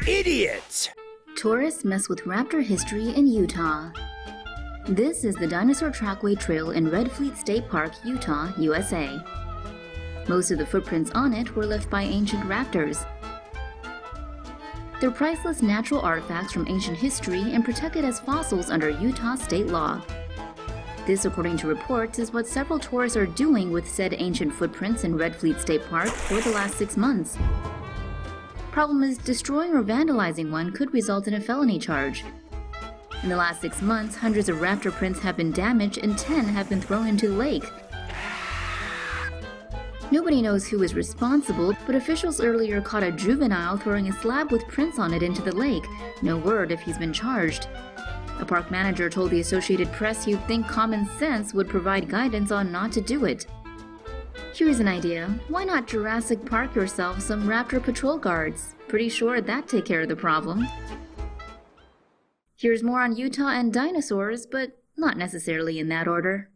idiot! Tourists mess with raptor history in Utah. This is the Dinosaur Trackway Trail in Red Fleet State Park, Utah, USA. Most of the footprints on it were left by ancient raptors. They're priceless natural artifacts from ancient history and protected as fossils under Utah state law. This, according to reports, is what several tourists are doing with said ancient footprints in Red Fleet State Park for the last 6 months. Problem is, destroying or vandalizing one could result in a felony charge. In the last 6 months, hundreds of raptor prints have been damaged and 10 have been thrown into the lake. Nobody knows who is responsible, but officials earlier caught a juvenile throwing a slab with prints on it into the lake. No word if he's been charged. A park manager told the Associated Press you'd think common sense would provide guidance on not to do it. Here's an idea. Why not Jurassic Park yourself some raptor patrol guards? Pretty sure that'd take care of the problem. Here's more on Utah and dinosaurs, but not necessarily in that order.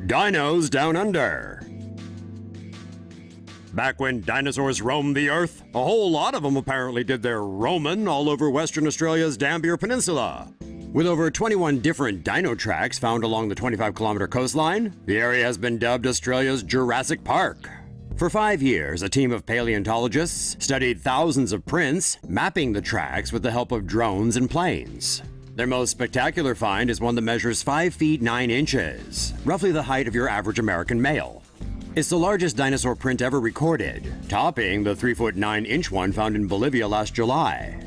Dinos Down Under. Back when dinosaurs roamed the earth, a whole lot of them apparently did their roaming all over Western Australia's Dampier Peninsula. With over 21 different dino tracks found along the 25-kilometer coastline, the area has been dubbed Australia's Jurassic Park. For 5 years, a team of paleontologists studied thousands of prints, mapping the tracks with the help of drones and planes. Their most spectacular find is one that measures 5 feet 9 inches, roughly the height of your average American male. It's the largest dinosaur print ever recorded, topping the 3 foot 9 inch one found in Bolivia last July.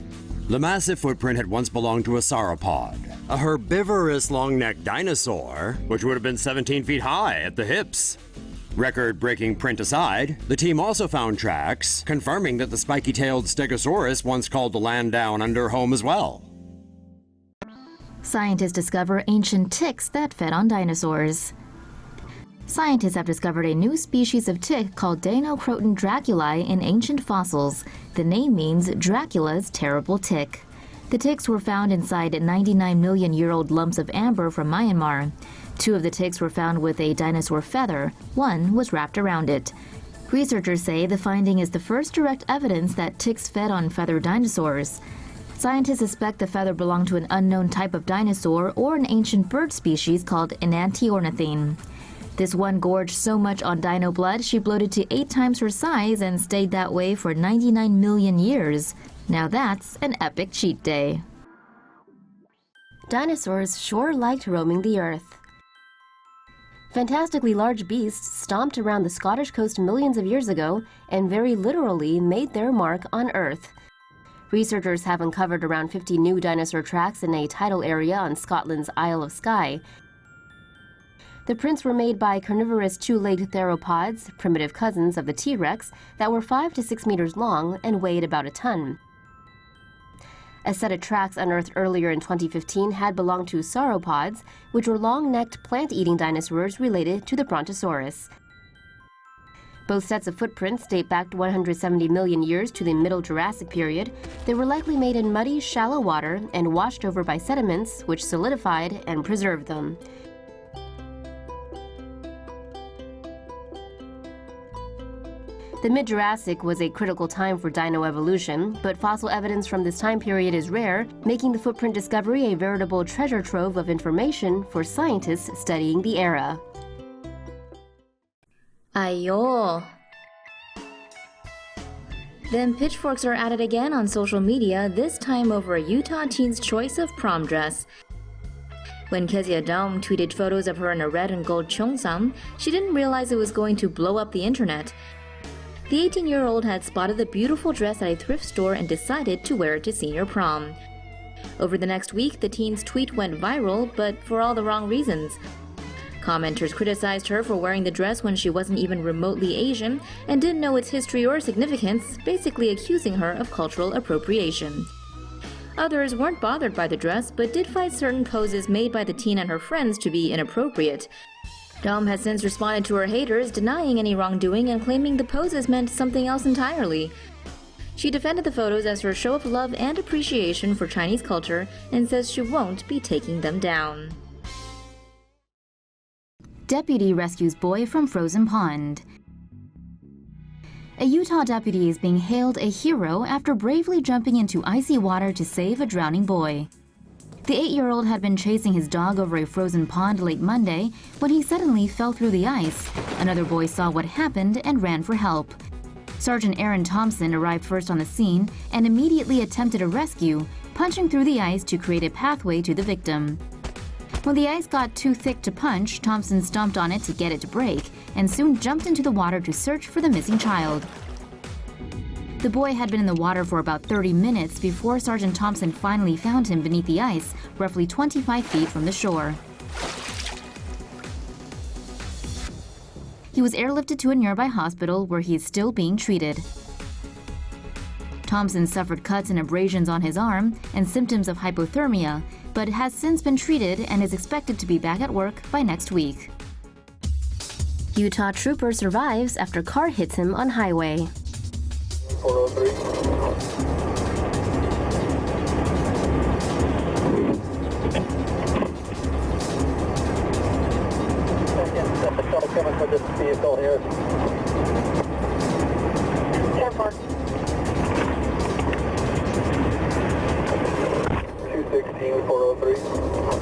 The massive footprint had once belonged to a sauropod, a herbivorous long-necked dinosaur, which would have been 17 feet high at the hips. Record-breaking print aside, the team also found tracks confirming that the spiky-tailed Stegosaurus once called the land down under home as well. Scientists discover ancient ticks that fed on dinosaurs. Scientists have discovered a new species of tick called Dinocroton draculae in ancient fossils. The name means Dracula's terrible tick. The ticks were found inside 99-million-year-old lumps of amber from Myanmar. 2 of the ticks were found with a dinosaur feather. 1 was wrapped around it. Researchers say the finding is the first direct evidence that ticks fed on feathered dinosaurs. Scientists suspect the feather belonged to an unknown type of dinosaur or an ancient bird species called enantiornithine. This one gorged so much on dino blood she bloated to 8 times her size and stayed that way for 99 million years. Now that's an epic cheat day. Dinosaurs sure liked roaming the earth. Fantastically large beasts stomped around the Scottish coast millions of years ago and very literally made their mark on Earth. Researchers have uncovered around 50 new dinosaur tracks in a tidal area on Scotland's Isle of Skye. The prints were made by carnivorous 2-legged theropods, primitive cousins of the T-Rex, that were 5 to 6 meters long and weighed about a ton. A set of tracks unearthed earlier in 2015 had belonged to sauropods, which were long-necked plant-eating dinosaurs related to the Brontosaurus. Both sets of footprints date back 170 million years to the Middle Jurassic period. They were likely made in muddy, shallow water and washed over by sediments, which solidified and preserved them. The mid-Jurassic was a critical time for dino evolution, but fossil evidence from this time period is rare, making the footprint discovery a veritable treasure trove of information for scientists studying the era. Ayo. Then pitchforks are at it again on social media, this time over a Utah teen's choice of prom dress. When Kezia Dome tweeted photos of her in a red and gold cheongsam, she didn't realize it was going to blow up the internet. The 18-year-old had spotted the beautiful dress at a thrift store and decided to wear it to senior prom. Over the next week, the teen's tweet went viral, but for all the wrong reasons. Commenters criticized her for wearing the dress when she wasn't even remotely Asian and didn't know its history or significance, basically accusing her of cultural appropriation. Others weren't bothered by the dress, but did find certain poses made by the teen and her friends to be inappropriate. Dom has since responded to her haters, denying any wrongdoing and claiming the poses meant something else entirely. She defended the photos as her show of love and appreciation for Chinese culture and says she won't be taking them down. Deputy rescues boy from frozen pond. A Utah deputy is being hailed a hero after bravely jumping into icy water to save a drowning boy. The 8-year-old had been chasing his dog over a frozen pond late Monday when he suddenly fell through the ice. Another boy saw what happened and ran for help. Sergeant Aaron Thompson arrived first on the scene and immediately attempted a rescue, punching through the ice to create a pathway to the victim. When the ice got too thick to punch, Thompson stomped on it to get it to break and soon jumped into the water to search for the missing child. The boy had been in the water for about 30 minutes before Sergeant Thompson finally found him beneath the ice, roughly 25 feet from the shore. He was airlifted to a nearby hospital where he is still being treated. Thompson suffered cuts and abrasions on his arm and symptoms of hypothermia, but has since been treated and is expected to be back at work by next week. Utah trooper survives after car hits him on highway. 403. Coming for this vehicle here. 10 mark. 216, 403.